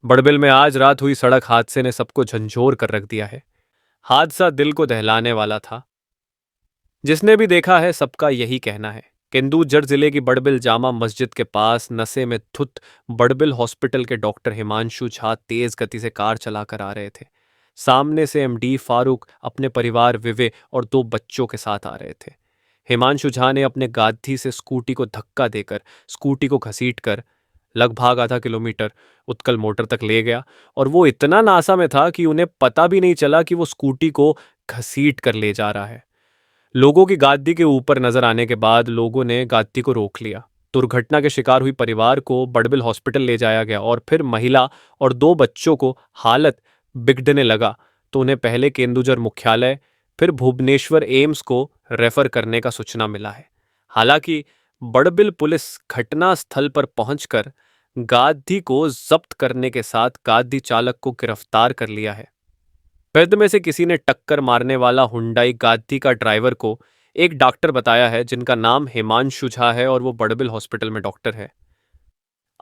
बड़बिल में आज रात हुई सड़क हादसे ने सबको झंझोर कर रख दिया है। हादसा दिल को दहलाने वाला था। जिसने भी देखा है सबका यही कहना है। केंदुझर जिले की बड़बिल जामा मस्जिद के पास नशे में धुत बड़बिल हॉस्पिटल के डॉक्टर हिमांशु झा तेज गति से कार चलाकर आ रहे थे। सामने से एमडी फारूक अपने परिवार विवे और 2 बच्चों के साथ आ रहे थे। हिमांशु झा ने अपने गाड़ी से स्कूटी को धक्का देकर स्कूटी को घसीटकर लगभग आधा किलोमीटर उत्कल मोटर तक ले गया और वो इतना नासा में था कि उन्हें पता भी नहीं चला कि वो स्कूटी को घसीट कर ले जा रहा है। लोगों की गाड़ी के ऊपर नजर आने के बाद लोगों ने गाड़ी को रोक लिया। दुर्घटना के शिकार हुई परिवार को बड़बिल हॉस्पिटल ले जाया गया और फिर महिला और 2 बच्चों को हालत बिगड़ने लगा तो उन्हें पहले केंदुझर मुख्यालय फिर भुवनेश्वर एम्स को रेफर करने का सूचना मिला है। हालांकि बड़बिल पुलिस घटना स्थल पर पहुंचकर गाड़ी को जब्त करने के साथ गाड़ी चालक को गिरफ्तार कर लिया है। गिरद में से किसी ने टक्कर मारने वाला हुंडई गाड़ी का ड्राइवर को एक डॉक्टर बताया है जिनका नाम हिमांशु झा है और वो बड़बिल हॉस्पिटल में डॉक्टर है।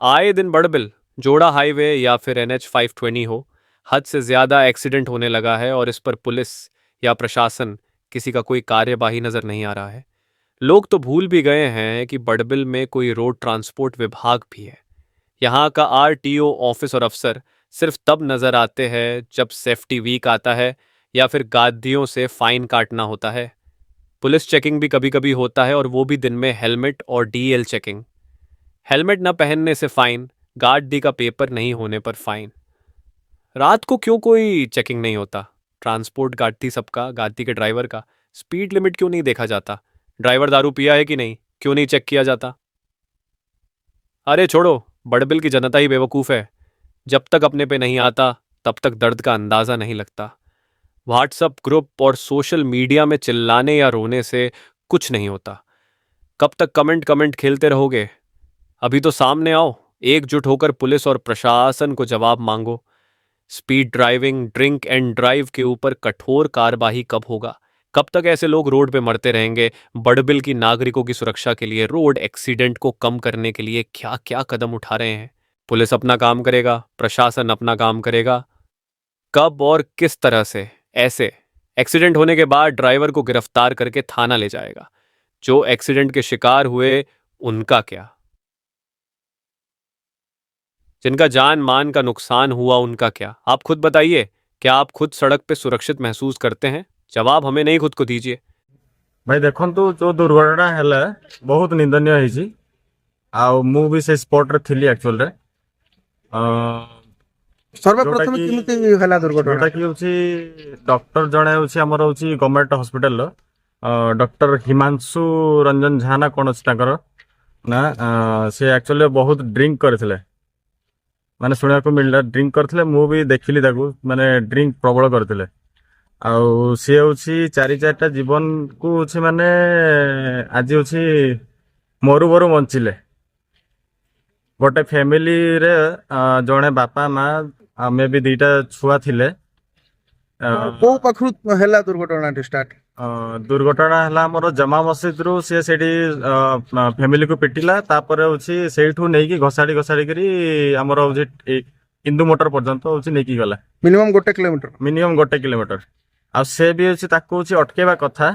आए दिन बड़बिल जोड़ा हाईवे या फिर NH 520 हो, हद से ज्यादा एक्सीडेंट होने लगा है और इस पर पुलिस या प्रशासन किसी का कोई कार्यवाही नजर नहीं आ रहा है। लोग तो भूल भी गए हैं कि बड़बिल में कोई रोड ट्रांसपोर्ट विभाग भी है। यहाँ का RTO ऑफिस और अफसर सिर्फ तब नजर आते हैं जब सेफ्टी वीक आता है या फिर गाड़ियों से फाइन काटना होता है। पुलिस चेकिंग भी कभी कभी होता है और वो भी दिन में हेलमेट और DL चेकिंग। हेलमेट न पहनने से फाइन, गाड़ी का पेपर नहीं होने पर फाइन। रात को क्यों कोई चेकिंग नहीं होता? ट्रांसपोर्ट गाड़ी सबका, गाड़ी के ड्राइवर का। स्पीड लिमिट क्यों नहीं देखा जाता? ड्राइवर दारू पिया है कि नहीं, क्यों नहीं चेक किया जाता? अरे छोड़ो, बड़बिल की जनता ही बेवकूफ़ है। जब तक अपने पे नहीं आता तब तक दर्द का अंदाज़ा नहीं लगता। व्हाट्सएप ग्रुप और सोशल मीडिया में चिल्लाने या रोने से कुछ नहीं होता। कब तक कमेंट कमेंट खेलते रहोगे? अभी तो सामने आओ, एकजुट होकर पुलिस और प्रशासन को जवाब मांगो। Speed driving, drink and drive के ऊपर कठोर कार्रवाई कब होगा? कब तक ऐसे लोग रोड पे मरते रहेंगे? बड़बिल की नागरिकों की सुरक्षा के लिए, रोड एक्सीडेंट को कम करने के लिए क्या क्या कदम उठा रहे हैं? पुलिस अपना काम करेगा, प्रशासन अपना काम करेगा। कब और किस तरह से ऐसे एक्सीडेंट होने के बाद ड्राइवर को गिरफ्तार करके थाना ले जाएगा? जो एक्सीडेंट के शिकार हुए उनका क्या? जिनका जान मान का नुकसान हुआ उनका क्या? आप खुद बताइए, क्या आप खुद सड़क पे सुरक्षित महसूस करते हैं? जवाब हमें नहीं, खुद को दीजिए। भाई देखंतु जो दुर्घटना है बहुत निंदनीय है। मु भी से स्पॉट रे थिली एक्चुअल रे सर्वप्रथम केमिति हला दुर्घटना जोटा कि होची डॉक्टर जणे होची हमर होची गवर्नमेंट हॉस्पिटल लो डॉक्टर हिमांशु रंजन झा ना कोन अछि ताकर ना से एक्चुअली बहुत ड्रिंक करथिले माने सुनिया को मिलला ड्रिंक करथिले मु भी देखिली ताकू माने ड्रिंक प्रबल करथिले आउ सी होची चारि चारटा जीवन को होची माने आज होची मरु मरु बंचिले गोटे फैमिली रे जणे बापा माँ आमे भी 2टा छुआ थिले को पखरु हला दुर्घटना स्टार्ट दुर्घटना हला हमर जमा मस्जिद रु से सेठी फैमिली को पिटिला तापरे होची सेठू नेकी घसाड़ी घसाड़ी करी हमर होची इंदु मोटर पर्यंत होची नेकी गला मिनिमम 1 किलोमीटर आ से भी होची ताको होची अटकेबा कथा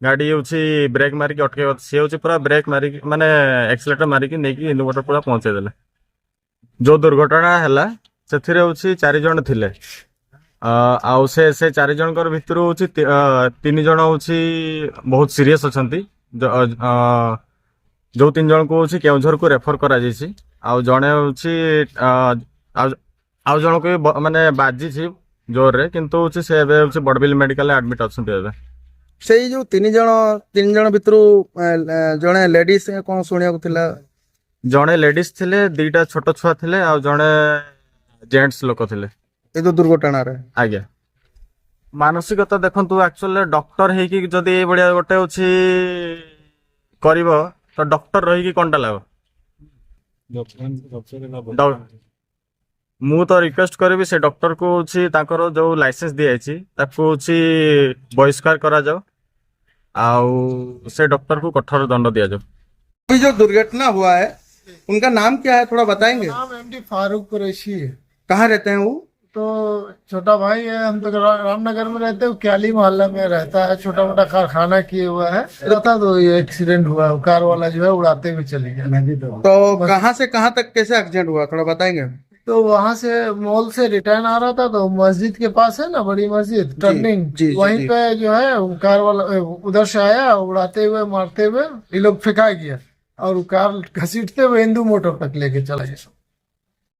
गाड़ी होची ब्रेक मारी के अटकेबा से होची पूरा ब्रेक मारी माने एक्सीलेटर मारी के नेकी इंदु मोटर पूरा पहुंचे देले जो दुर्घटना हला सेथिरे होची 4 जण थिले आउ से 4 जनकर भितर होची 3 जण होची बहुत सीरियस अछंती जो 3 जण को होची केउझर को रेफर करा जैसी आउ जणे होची आउ जण को माने बाजी छी जोर रे किंतु होची से एबे होची बड़बिल मेडिकल एडमिट अछंती एबे सेई जो 3 जण भितरु जणे लेडीज कोन सुनिया को थिला जणे लेडीज थिले 2टा छोट छुआ थिले आउ जणे जेंट्स लोक थिले ए तो दुर्घटना रे आज्ञा मानसिकता देखंतु एक्चुअली डॉक्टर है कि जदि ए बढ़िया गोटे होची करिवो तो डॉक्टर रही कि कोनटा लागो मु तो रिक्वेस्ट करबी से डॉक्टर को होची ताकर जो लाइसेंस दिया छी ताको होची बहिष्कार करा जाओ आउ से डॉक्टर को कठोर दंड दिया जाओ। अभी जो दुर्घटना हुआ है उनका नाम क्या है, थोड़ा बताएंगे? नाम एमडी फारूक कुरैशी है। कहाँ रहते हैं वो? तो छोटा भाई है, हम तो रामनगर में रहते हैं, क्याली मोहल्ला में रहता है, छोटा मोटा कारखाना किए हुआ है। रहता तो ये एक्सीडेंट हुआ, कार वाला जो है उड़ाते हुए चले गया। तो कहाँ से कहाँ तक कैसे एक्सीडेंट हुआ, थोड़ा बताएंगे? तो वहां से मॉल से रिटर्न आ रहा था, तो मस्जिद के पास है ना बड़ी मस्जिद टर्निंग, जी, जी, वहीं जी। पे जो है वो कार वाला उधर से आया, उड़ाते हुए मारते हुए ये लोग फेंका गया, और वो कार घसीटते हुए हिंदू मोटर तक लेके चला गया।